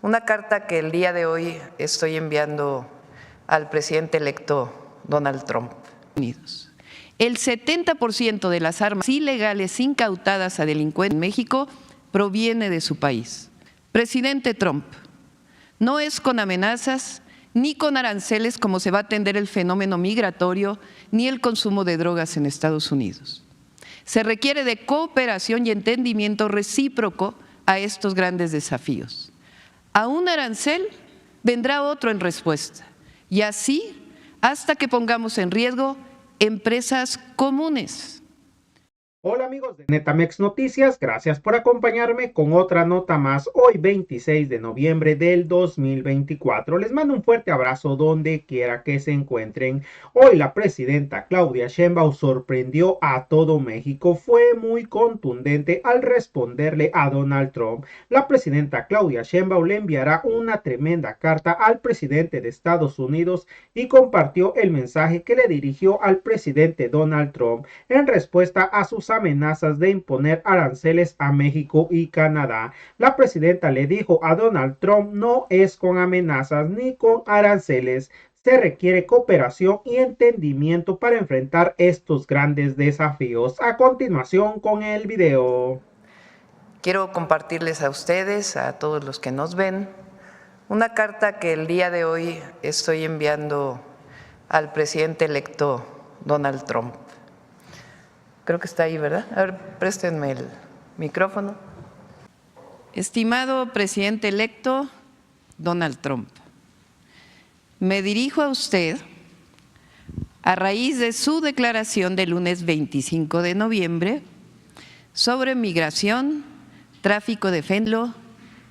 Una carta que el día de hoy estoy enviando al presidente electo Donald Trump. El 70% de las armas ilegales incautadas a delincuentes en México proviene de su país. Presidente Trump, no es con amenazas ni con aranceles como se va a atender el fenómeno migratorio ni el consumo de drogas en Estados Unidos. Se requiere de cooperación y entendimiento recíproco a estos grandes desafíos. A un arancel vendrá otro en respuesta, y así hasta que pongamos en riesgo empresas comunes. Hola amigos de Netamex Noticias, gracias por acompañarme con otra nota más hoy 26 de noviembre del 2024. Les mando un fuerte abrazo donde quiera que se encuentren. Hoy la presidenta Claudia Sheinbaum sorprendió a todo México, fue muy contundente al responderle a Donald Trump. La presidenta Claudia Sheinbaum le enviará una tremenda carta al presidente de Estados Unidos y compartió el mensaje que le dirigió al presidente Donald Trump en respuesta a sus amenazas de imponer aranceles a México y Canadá. La presidenta le dijo a Donald Trump: no es con amenazas ni con aranceles, se requiere cooperación y entendimiento para enfrentar estos grandes desafíos. A continuación con el video. Quiero compartirles a ustedes, a todos los que nos ven, una carta que el día de hoy estoy enviando al presidente electo Donald Trump. Creo que está ahí, ¿verdad? A ver, préstenme el micrófono. Estimado presidente electo Donald Trump, me dirijo a usted a raíz de su declaración del lunes 25 de noviembre sobre migración, tráfico de fentanilo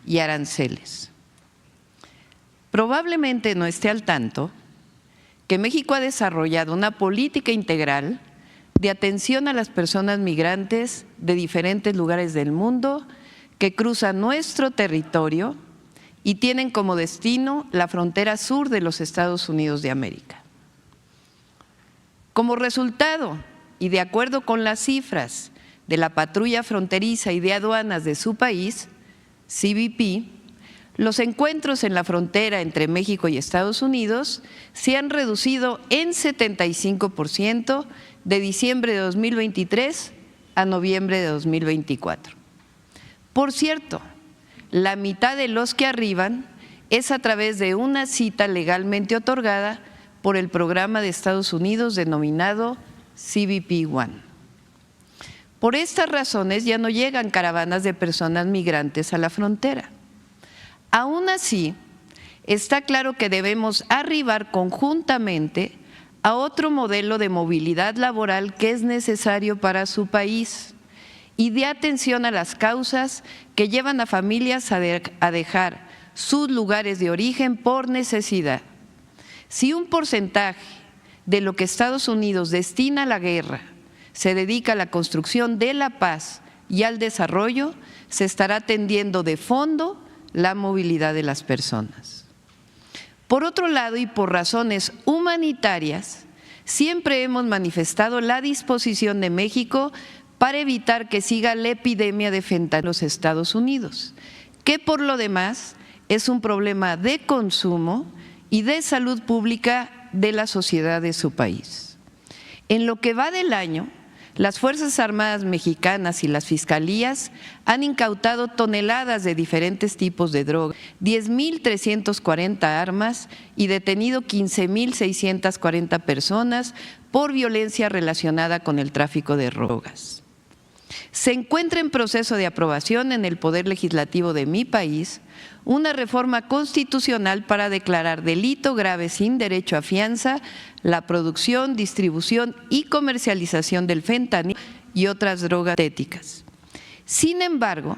y aranceles. Probablemente no esté al tanto que México ha desarrollado una política integral de atención a las personas migrantes de diferentes lugares del mundo que cruzan nuestro territorio y tienen como destino la frontera sur de los Estados Unidos de América. Como resultado, y de acuerdo con las cifras de la Patrulla Fronteriza y de Aduanas de su país, CBP, los encuentros en la frontera entre México y Estados Unidos se han reducido en 75% de diciembre de 2023 a noviembre de 2024. Por cierto, la mitad de los que arriban es a través de una cita legalmente otorgada por el programa de Estados Unidos denominado CBP One. Por estas razones ya no llegan caravanas de personas migrantes a la frontera. Aún así, está claro que debemos arribar conjuntamente a otro modelo de movilidad laboral que es necesario para su país y de atención a las causas que llevan a familias a dejar sus lugares de origen por necesidad. Si un porcentaje de lo que Estados Unidos destina a la guerra se dedica a la construcción de la paz y al desarrollo, se estará atendiendo de fondo la movilidad de las personas. Por otro lado, y por razones humanitarias, siempre hemos manifestado la disposición de México para evitar que siga la epidemia de fentanilo en los Estados Unidos, que por lo demás es un problema de consumo y de salud pública de la sociedad de su país. En lo que va del año, las Fuerzas Armadas mexicanas y las fiscalías han incautado toneladas de diferentes tipos de droga, 10.340 armas y detenido 15.640 personas por violencia relacionada con el tráfico de drogas. Se encuentra en proceso de aprobación en el Poder Legislativo de mi país una reforma constitucional para declarar delito grave sin derecho a fianza la producción, distribución y comercialización del fentanilo y otras drogas sintéticas. Sin embargo,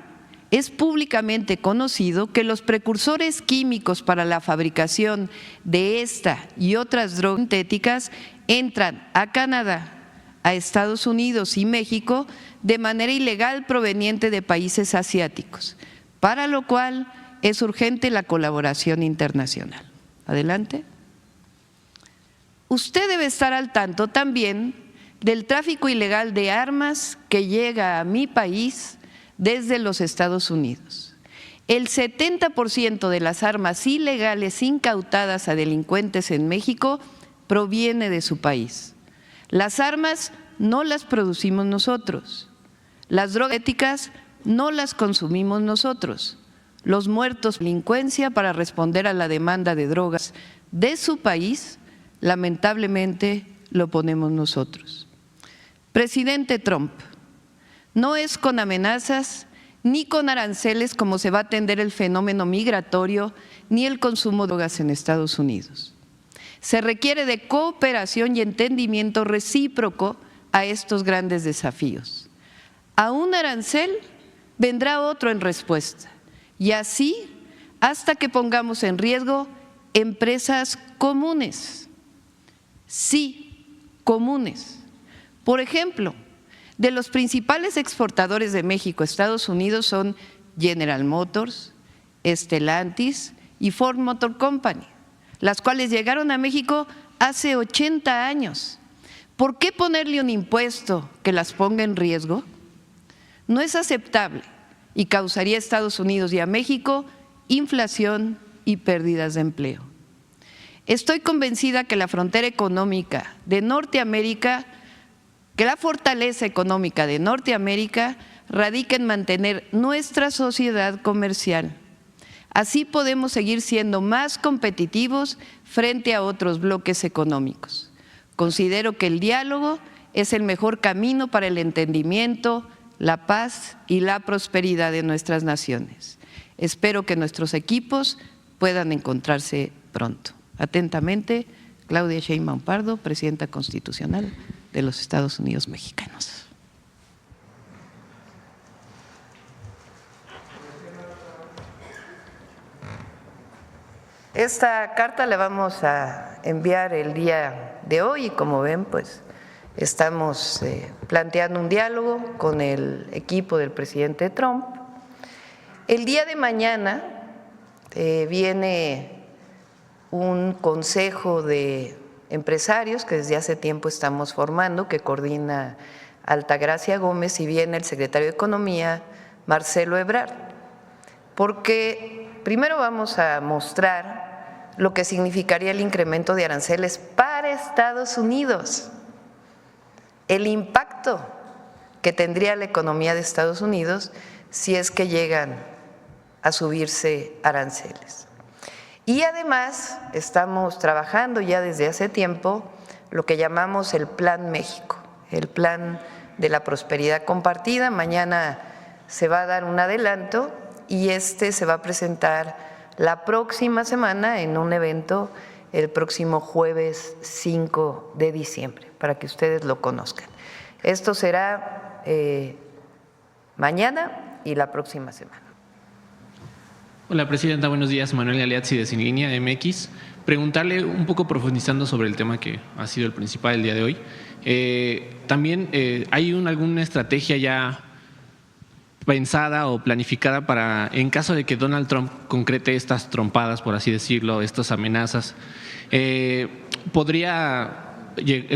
es públicamente conocido que los precursores químicos para la fabricación de esta y otras drogas sintéticas entran a Canadá, a Estados Unidos y México de manera ilegal proveniente de países asiáticos, para lo cual es urgente la colaboración internacional. Adelante. Usted debe estar al tanto también del tráfico ilegal de armas que llega a mi país desde los Estados Unidos. El 70% de las armas ilegales incautadas a delincuentes en México proviene de su país. Las armas no las producimos nosotros. Las drogas éticas no las consumimos nosotros. Los muertos de delincuencia para responder a la demanda de drogas de su país, lamentablemente lo ponemos nosotros. Presidente Trump, no es con amenazas ni con aranceles como se va a atender el fenómeno migratorio ni el consumo de drogas en Estados Unidos. Se requiere de cooperación y entendimiento recíproco a estos grandes desafíos. A un arancel vendrá otro en respuesta, y así hasta que pongamos en riesgo empresas comunes. Sí, comunes. Por ejemplo, de los principales exportadores de México a Estados Unidos son General Motors, Stellantis y Ford Motor Company, las cuales llegaron a México hace 80 años. ¿Por qué ponerle un impuesto que las ponga en riesgo? No es aceptable y causaría a Estados Unidos y a México inflación y pérdidas de empleo. Estoy convencida que la frontera económica de Norteamérica, que la fortaleza económica de Norteamérica radica en mantener nuestra sociedad comercial. Así podemos seguir siendo más competitivos frente a otros bloques económicos. Considero que el diálogo es el mejor camino para el entendimiento, la paz y la prosperidad de nuestras naciones. Espero que nuestros equipos puedan encontrarse pronto. Atentamente, Claudia Sheinbaum Pardo, Presidenta Constitucional de los Estados Unidos Mexicanos. Esta carta la vamos a enviar el día de hoy y como ven, pues estamos planteando un diálogo con el equipo del presidente Trump. El día de mañana viene un consejo de empresarios que desde hace tiempo estamos formando, que coordina Altagracia Gómez y viene el secretario de Economía, Marcelo Ebrard, porque primero vamos a mostrar lo que significaría el incremento de aranceles para Estados Unidos, el impacto que tendría la economía de Estados Unidos si es que llegan a subirse aranceles. Y además estamos trabajando ya desde hace tiempo lo que llamamos el Plan México, el Plan de la Prosperidad Compartida. Mañana se va a dar un adelanto y se va a presentar la próxima semana en un evento el próximo jueves 5 de diciembre, para que ustedes lo conozcan. Esto será mañana y la próxima semana. Hola, Presidenta, buenos días. Manuel Galeazzi de Sin Línea MX. Preguntarle un poco profundizando sobre el tema que ha sido el principal el día de hoy. También hay alguna estrategia ya pensada o planificada para, en caso de que Donald Trump concrete estas trompadas, por así decirlo, estas amenazas, ¿podría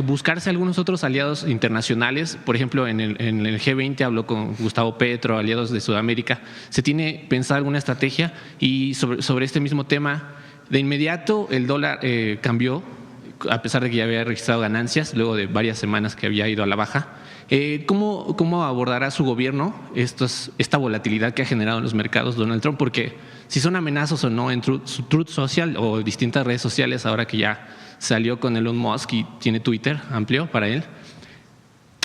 buscarse algunos otros aliados internacionales? Por ejemplo, en el G20 habló con Gustavo Petro, aliados de Sudamérica. ¿Se tiene pensada alguna estrategia? Y sobre este mismo tema, de inmediato el dólar cambió, a pesar de que ya había registrado ganancias, luego de varias semanas que había ido a la baja. ¿Cómo abordará su gobierno esta volatilidad que ha generado en los mercados Donald Trump? Porque si son amenazas o no en Truth Social o distintas redes sociales, ahora que ya salió con Elon Musk y tiene Twitter amplio para él,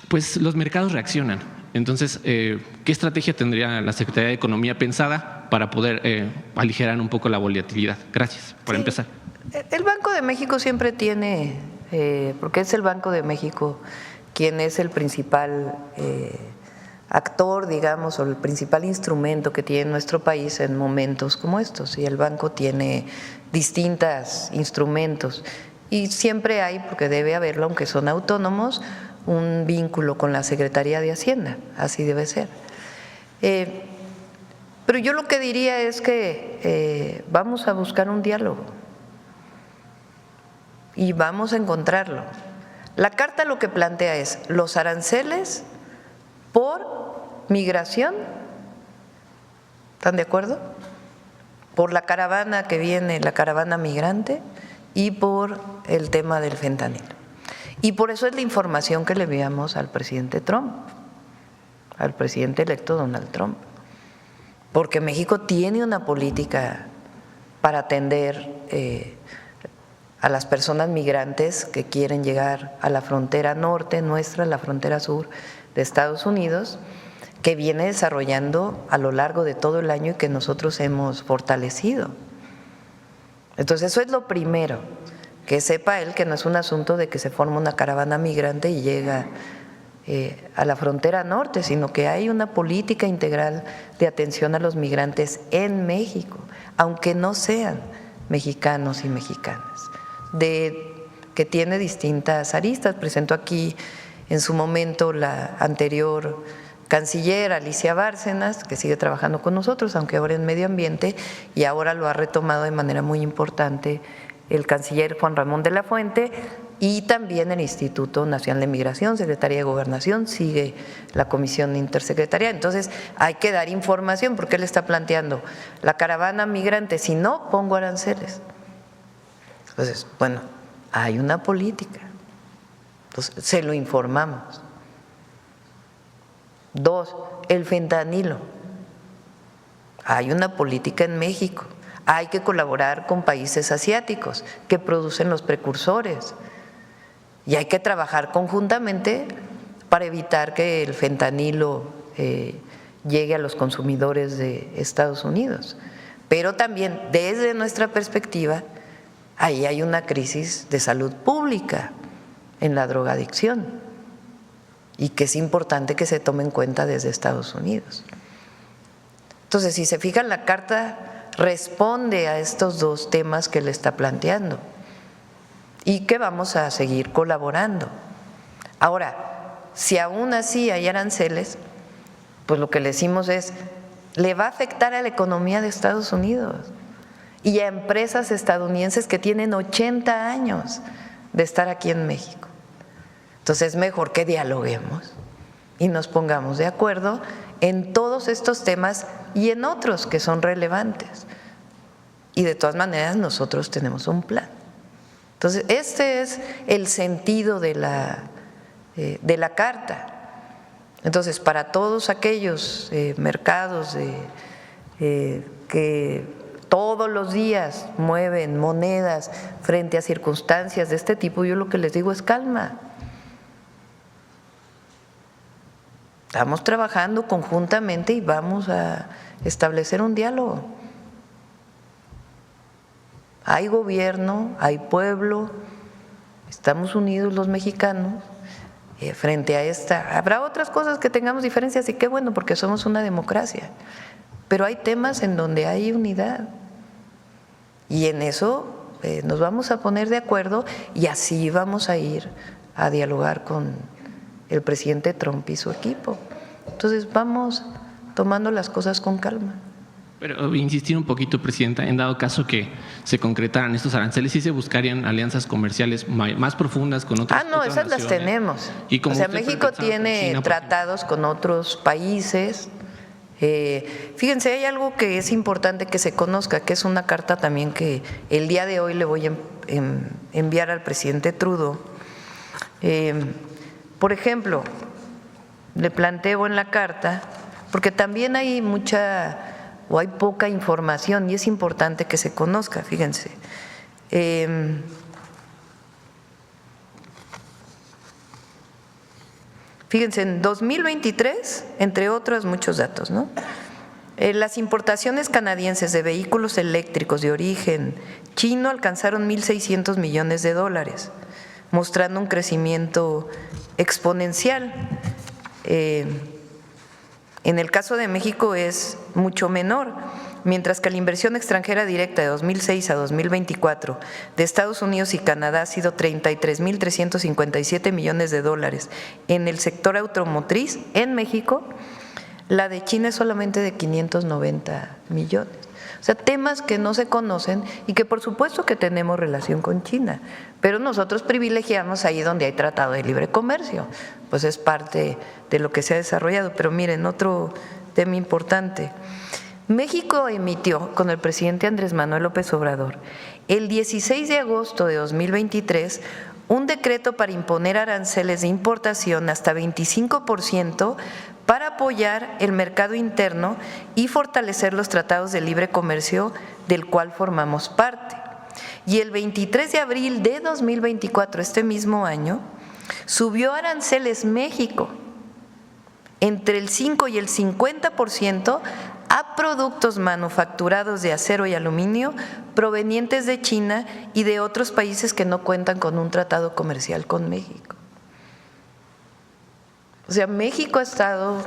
pues los mercados reaccionan. Entonces, ¿qué estrategia tendría la Secretaría de Economía pensada para poder aligerar un poco la volatilidad? Gracias por empezar. El Banco de México siempre tiene, porque es el Banco de México quien es el principal actor, digamos, o el principal instrumento que tiene nuestro país en momentos como estos. Y el banco tiene distintos instrumentos y siempre hay, porque debe haberlo, aunque son autónomos, un vínculo con la Secretaría de Hacienda, así debe ser. Pero yo lo que diría es que vamos a buscar un diálogo y vamos a encontrarlo. La carta lo que plantea es los aranceles por migración, ¿están de acuerdo? por la caravana que viene, la caravana migrante, y por el tema del fentanilo. Y por eso es la información que le enviamos al presidente Trump, al presidente electo Donald Trump, porque México tiene una política para atender a las personas migrantes que quieren llegar a la frontera norte nuestra, la frontera sur de Estados Unidos, que viene desarrollando a lo largo de todo el año y que nosotros hemos fortalecido. Entonces eso es lo primero, que sepa él que no es un asunto de que se forma una caravana migrante y llega a la frontera norte, sino que hay una política integral de atención a los migrantes en México, aunque no sean mexicanos y mexicanas, que tiene distintas aristas. Presentó aquí en su momento la anterior canciller Alicia Bárcenas, que sigue trabajando con nosotros, aunque ahora en medio ambiente, y ahora lo ha retomado de manera muy importante el canciller Juan Ramón de la Fuente, y también el Instituto Nacional de Migración, Secretaría de Gobernación, sigue la Comisión Intersecretarial. Entonces hay que dar información, porque él está planteando la caravana migrante, si no, pongo aranceles. Entonces, bueno, hay una política, entonces se lo informamos. 2, el fentanilo. Hay una política en México. Hay que colaborar con países asiáticos que producen los precursores y hay que trabajar conjuntamente para evitar que el fentanilo llegue a los consumidores de Estados Unidos. Pero también, desde nuestra perspectiva, ahí hay una crisis de salud pública en la drogadicción y que es importante que se tome en cuenta desde Estados Unidos. Entonces, si se fijan, la carta responde a estos dos temas que le está planteando y que vamos a seguir colaborando. Ahora, si aún así hay aranceles, pues lo que le decimos es, le va a afectar a la economía de Estados Unidos y a empresas estadounidenses que tienen 80 años de estar aquí en México. Entonces es mejor que dialoguemos y nos pongamos de acuerdo en todos estos temas y en otros que son relevantes. Y de todas maneras nosotros tenemos un plan. Entonces este es el sentido de la carta. Entonces para todos aquellos mercados que todos los días mueven monedas frente a circunstancias de este tipo, yo lo que les digo es calma. Estamos trabajando conjuntamente y vamos a establecer un diálogo. Hay gobierno, hay pueblo, estamos unidos los mexicanos frente a esta. Habrá otras cosas que tengamos diferencias y qué bueno, porque somos una democracia, pero hay temas en donde hay unidad y en eso nos vamos a poner de acuerdo y así vamos a ir a dialogar con el presidente Trump y su equipo. Entonces vamos tomando las cosas con calma. Pero insistir un poquito, Presidenta, en dado caso que se concretaran estos aranceles, ¿sí se buscarían alianzas comerciales más profundas con otras naciones? Esas las tenemos. Y como o sea, México tiene China, tratados con otros países. Fíjense, hay algo que es importante que se conozca, que es una carta también que el día de hoy le voy a enviar al presidente Trudeau. Por ejemplo, le planteo en la carta, porque también hay hay poca información y es importante que se conozca, fíjense. Fíjense, en 2023, entre otros muchos datos, ¿no? Las importaciones canadienses de vehículos eléctricos de origen chino alcanzaron $1,600 millones, mostrando un crecimiento exponencial. En el caso de México es mucho menor, mientras que la inversión extranjera directa de 2006 a 2024 de Estados Unidos y Canadá ha sido $33,357 millones. En el sector automotriz en México, la de China es solamente de 590 millones. O sea, temas que no se conocen y que por supuesto que tenemos relación con China, pero nosotros privilegiamos ahí donde hay tratado de libre comercio, pues es parte de lo que se ha desarrollado. Pero miren, otro tema importante, México emitió con el presidente Andrés Manuel López Obrador el 16 de agosto de 2023 un decreto para imponer aranceles de importación hasta 25% para apoyar el mercado interno y fortalecer los tratados de libre comercio del cual formamos parte. Y el 23 de abril de 2024, este mismo año, subió aranceles México entre el 5 y el 50% a productos manufacturados de acero y aluminio provenientes de China y de otros países que no cuentan con un tratado comercial con México. O sea, México ha estado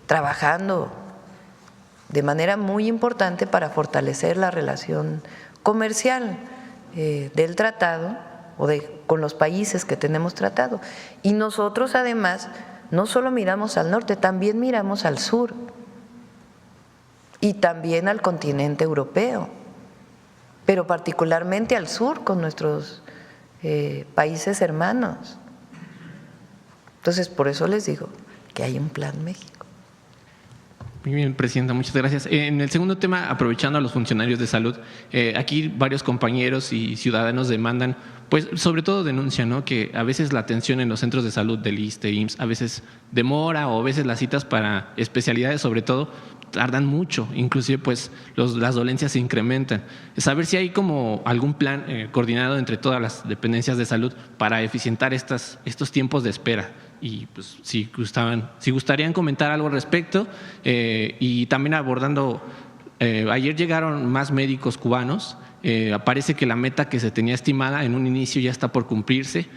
trabajando de manera muy importante para fortalecer la relación comercial del tratado o con los países que tenemos tratado. Y nosotros además no solo miramos al norte, también miramos al sur y también al continente europeo, pero particularmente al sur con nuestros países hermanos. Entonces, por eso les digo que hay un Plan México. Muy bien, Presidenta, muchas gracias. En el segundo tema, aprovechando a los funcionarios de salud, aquí varios compañeros y ciudadanos demandan, pues sobre todo denuncian, ¿no?, que a veces la atención en los centros de salud del ISSSTE, IMSS, a veces demora o a veces las citas para especialidades, sobre todo, tardan mucho, inclusive pues las dolencias se incrementan. Saber si hay como algún plan coordinado entre todas las dependencias de salud para eficientar estos tiempos de espera. Y pues si gustarían comentar algo al respecto, y también abordando, ayer llegaron más médicos cubanos, parece que la meta que se tenía estimada en un inicio ya está por cumplirse.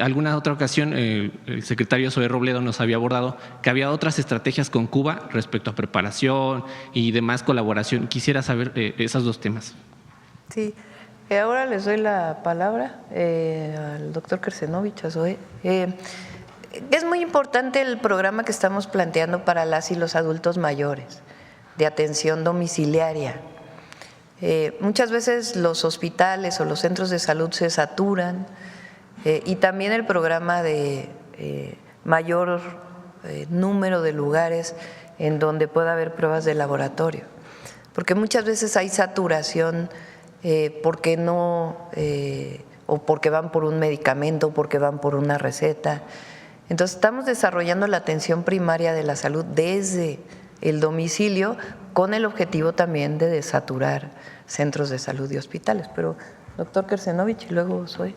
Alguna otra ocasión el secretario Zoé Robledo nos había abordado que había otras estrategias con Cuba respecto a preparación y demás colaboración. Quisiera saber esos dos temas. Sí, ahora les doy la palabra al doctor Kersenovich, a Zoé. Es muy importante el programa que estamos planteando para las y los adultos mayores de atención domiciliaria. Muchas veces los hospitales o los centros de salud se saturan, y también el programa de mayor número de lugares en donde pueda haber pruebas de laboratorio, porque muchas veces hay saturación porque no, o porque van por un medicamento, o porque van por una receta. Entonces estamos desarrollando la atención primaria de la salud desde el domicilio con el objetivo también de desaturar centros de salud y hospitales. Pero doctor Kersenovich y luego Zoé.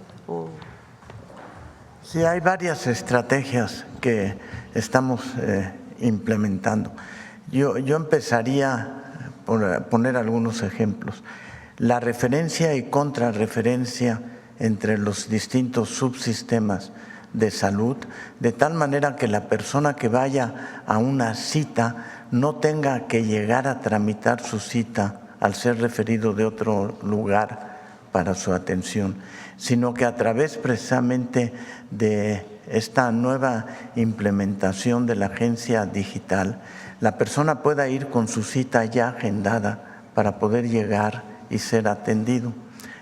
Sí, hay varias estrategias que estamos implementando. Yo empezaría por poner algunos ejemplos. La referencia y contrarreferencia entre los distintos subsistemas de salud, de tal manera que la persona que vaya a una cita no tenga que llegar a tramitar su cita al ser referido de otro lugar para su atención, sino que a través precisamente de esta nueva implementación de la agencia digital, la persona pueda ir con su cita ya agendada para poder llegar y ser atendido.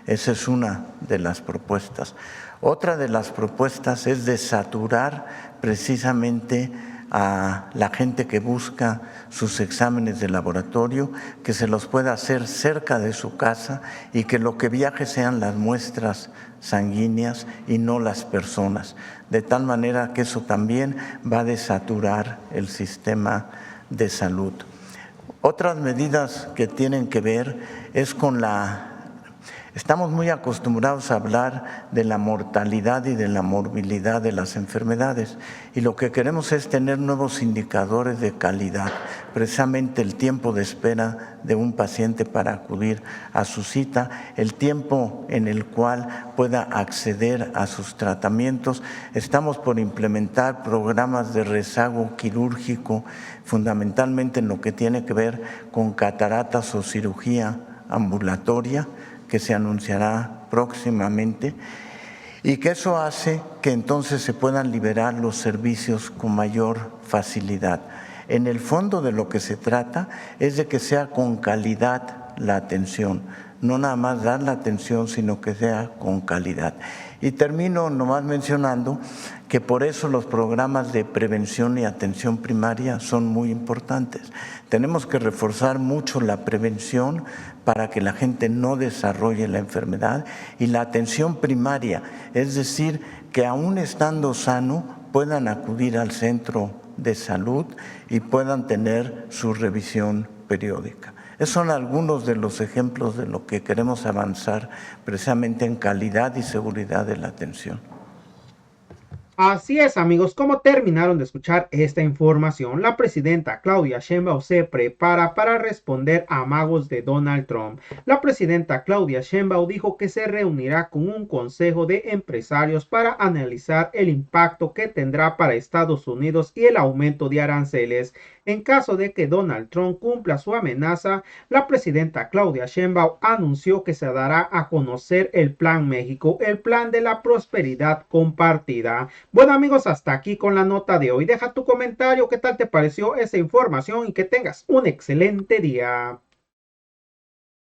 Esa es una de las propuestas. Otra de las propuestas es desaturar precisamente a la gente que busca sus exámenes de laboratorio, que se los pueda hacer cerca de su casa y que lo que viaje sean las muestras sanguíneas y no las personas, de tal manera que eso también va a desaturar el sistema de salud. Otras medidas que tienen que ver es con estamos muy acostumbrados a hablar de la mortalidad y de la morbilidad de las enfermedades, y lo que queremos es tener nuevos indicadores de calidad, precisamente el tiempo de espera de un paciente para acudir a su cita, el tiempo en el cual pueda acceder a sus tratamientos. Estamos por implementar programas de rezago quirúrgico, fundamentalmente en lo que tiene que ver con cataratas o cirugía ambulatoria, que se anunciará próximamente, y que eso hace que entonces se puedan liberar los servicios con mayor facilidad. En el fondo de lo que se trata es de que sea con calidad la atención, no nada más dar la atención, sino que sea con calidad. Y termino nomás mencionando que por eso los programas de prevención y atención primaria son muy importantes. Tenemos que reforzar mucho la prevención para que la gente no desarrolle la enfermedad, y la atención primaria, es decir, que aún estando sano puedan acudir al centro de salud y puedan tener su revisión periódica. Esos son algunos de los ejemplos de lo que queremos avanzar precisamente en calidad y seguridad de la atención. Así es, amigos, como terminaron de escuchar esta información, la presidenta Claudia Sheinbaum se prepara para responder a amagos de Donald Trump. La presidenta Claudia Sheinbaum dijo que se reunirá con un consejo de empresarios para analizar el impacto que tendrá para Estados Unidos y el aumento de aranceles. En caso de que Donald Trump cumpla su amenaza, la presidenta Claudia Sheinbaum anunció que se dará a conocer el Plan México, el plan de la prosperidad compartida. Bueno, amigos, hasta aquí con la nota de hoy. Deja tu comentario, qué tal te pareció esa información y que tengas un excelente día.